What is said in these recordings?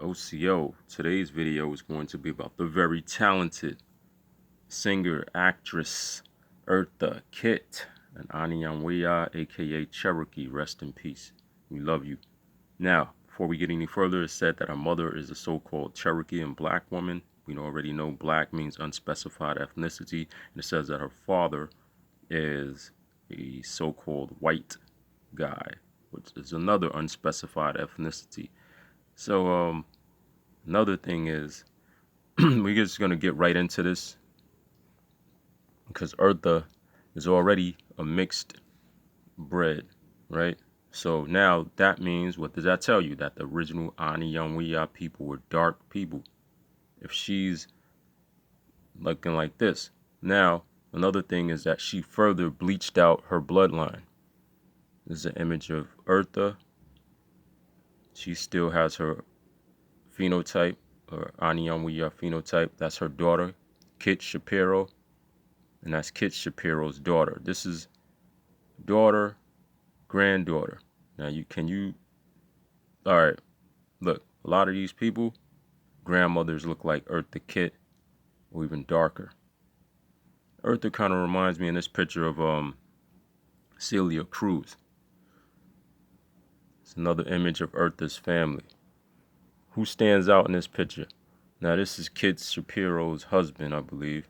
OCO. Today's video is going to be about the very talented singer, actress, Eartha Kitt, and Aniyunwiya, aka Cherokee. Rest in peace. We love you. Now, before we get any further, it's said that her mother is a so-called Cherokee and black woman. We already know black means unspecified ethnicity, and it says that her father is a so-called white guy, which is another unspecified ethnicity. So, another thing is, we're just going to get right into this because Eartha is already a mixed bred, right? So now that means, what does that tell you? That the original Aniyunwiya people were dark people. If she's looking like this. Now, another thing is that she further bleached out her bloodline. This is an image of Eartha. She still has her phenotype, or Aniyunwiya phenotype. That's her daughter, Kit Shapiro, and that's Kit Shapiro's daughter. This is daughter, granddaughter. Now all right, look, a lot of these people, grandmothers look like Eartha Kitt, or even darker. Eartha kind of reminds me in this picture of Celia Cruz. It's another image of Eartha's family. Who stands out in this picture? Now this is Kit Shapiro's husband, I believe.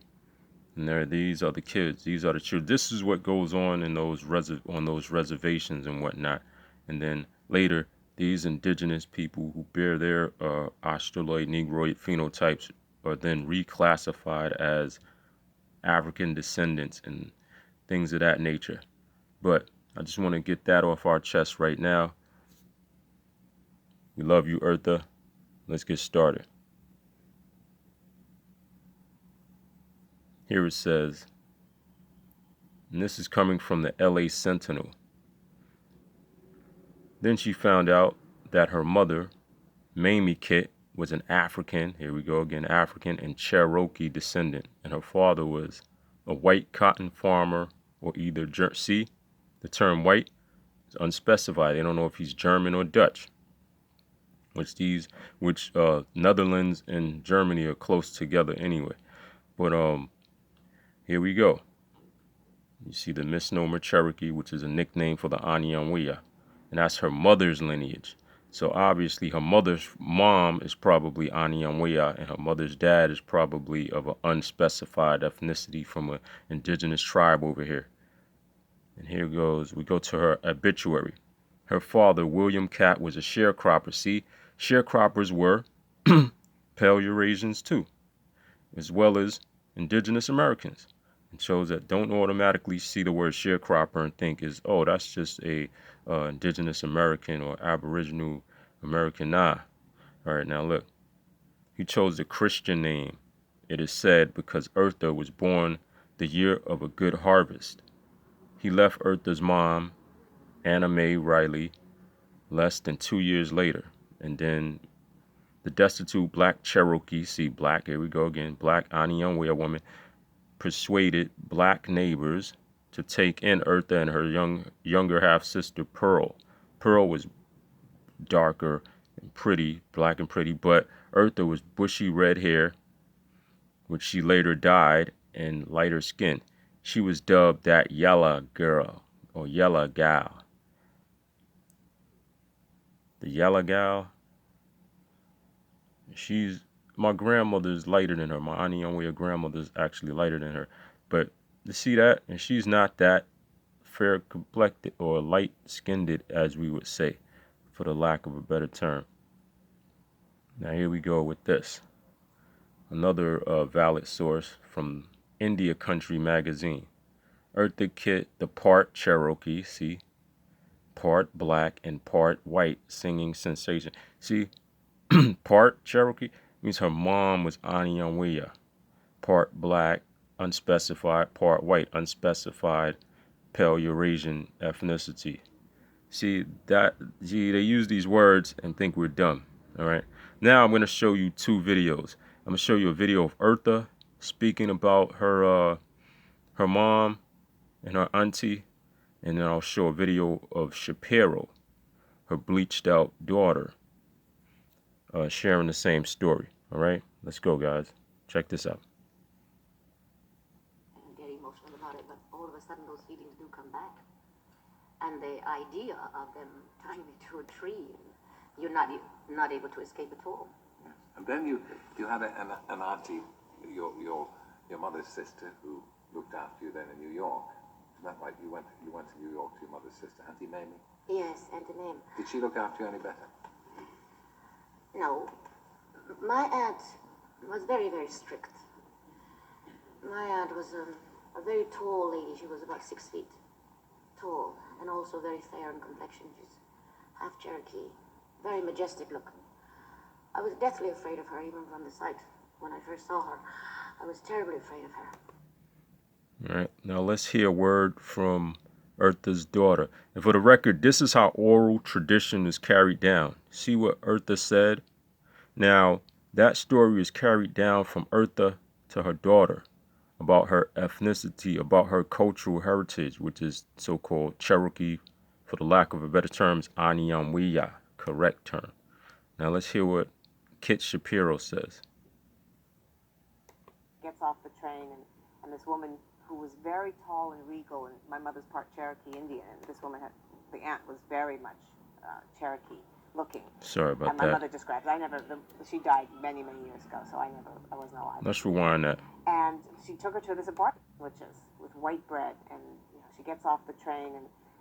And these are the kids. These are the children. This is what goes on in those reservations and whatnot. And then later, these indigenous people who bear their Australoid Negroid phenotypes are then reclassified as African descendants and things of that nature. But I just want to get that off our chest right now. We love you, Eartha. Let's get started. Here it says, and this is coming from the LA Sentinel. Then she found out that her mother, Mamie Kitt, was an African, here we go again, African and Cherokee descendant. And her father was a white cotton farmer, or either, see, the term white is unspecified. They don't know if he's German or Dutch. Which Netherlands and Germany are close together anyway. But here we go. You see the misnomer Cherokee, which is a nickname for the Aniyunwiya, and that's her mother's lineage. So obviously her mother's mom is probably Aniyunwiya, and her mother's dad is probably of an unspecified ethnicity from an indigenous tribe over here. And here goes, we go to her obituary. Her father, William Catt, was a sharecropper. See, sharecroppers were pale Eurasians too, as well as indigenous Americans. It shows that don't automatically see the word sharecropper and think is, oh, that's just a indigenous American or aboriginal American. Nah. All right, now look. He chose the Christian name, it is said, because Eartha was born the year of a good harvest. He left Eartha's mom, Anna Mae Riley, less than 2 years later. And then the destitute black Cherokee, see black, here we go again, black Aniyunwiya woman, persuaded black neighbors to take in Eartha and her younger half-sister Pearl. Pearl was darker and pretty, black and pretty, but Eartha was bushy red hair, which she later dyed, and lighter skin. She was dubbed that yellow girl, or yellow gal. The yellow gal, my grandmother's lighter than her. My Aniyunwiya grandmother's actually lighter than her. But you see that? And she's not that fair complected or light skinned, as we would say, for the lack of a better term. Now here we go with this. Another valid source from India Country magazine. Eartha Kitt, the part Cherokee, see, part black and part white singing sensation. See, part Cherokee means her mom was Aniyunwiya. Part black, unspecified, part white, unspecified, pale Eurasian ethnicity. See, they use these words and think we're dumb, all right? Now I'm going to show you two videos. I'm going to show you a video of Eartha speaking about her mom and her auntie, and then I'll show a video of Shapiro, her bleached out daughter. sharing the same story. All right, let's go, guys. Check this out. I'm very emotional about it, but all of a sudden those feelings do come back. And the idea of them tying me to a tree, and you're not able to escape at all. Yes. And then you had an auntie, your mother's sister, who looked after you then in New York. Isn't that right? You went to New York to your mother's sister, Auntie Mamie. Yes, Auntie Mame. Did she look after you any better? No. My aunt was very, very strict. My aunt was a very tall lady. She was about 6 feet tall, and also very fair in complexion. She's half Cherokee, very majestic looking. I was deathly afraid of her, even from the sight. When I first saw her, I was terribly afraid of her. All right, now let's hear a word from Eartha's daughter. And for the record, this is how oral tradition is carried down. See what Eartha said? Now, that story is carried down from Eartha to her daughter about her ethnicity, about her cultural heritage, which is so-called Cherokee, for the lack of a better term, is Aniyunwiya, correct term. Now let's hear what Kit Shapiro says. Gets off the train, and this woman who was very tall and regal, and my mother's part Cherokee Indian, and this woman the aunt was very much Cherokee looking. Sorry about and my that. mother describes, she died many years ago, so I wasn't alive. Let's rewind that. And she took her to this apartment, which is with white bread, and she gets off the train,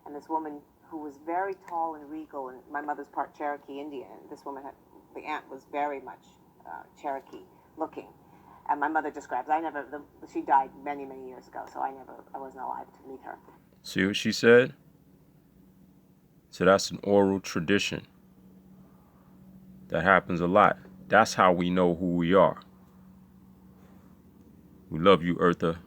and this woman who was very tall and regal, and my mother's part Cherokee Indian, and this woman the aunt was very much Cherokee looking. And my mother describes, she died many years ago, so I wasn't alive to meet her. See what she said? So that's an oral tradition. That happens a lot. That's how we know who we are. We love you, Eartha.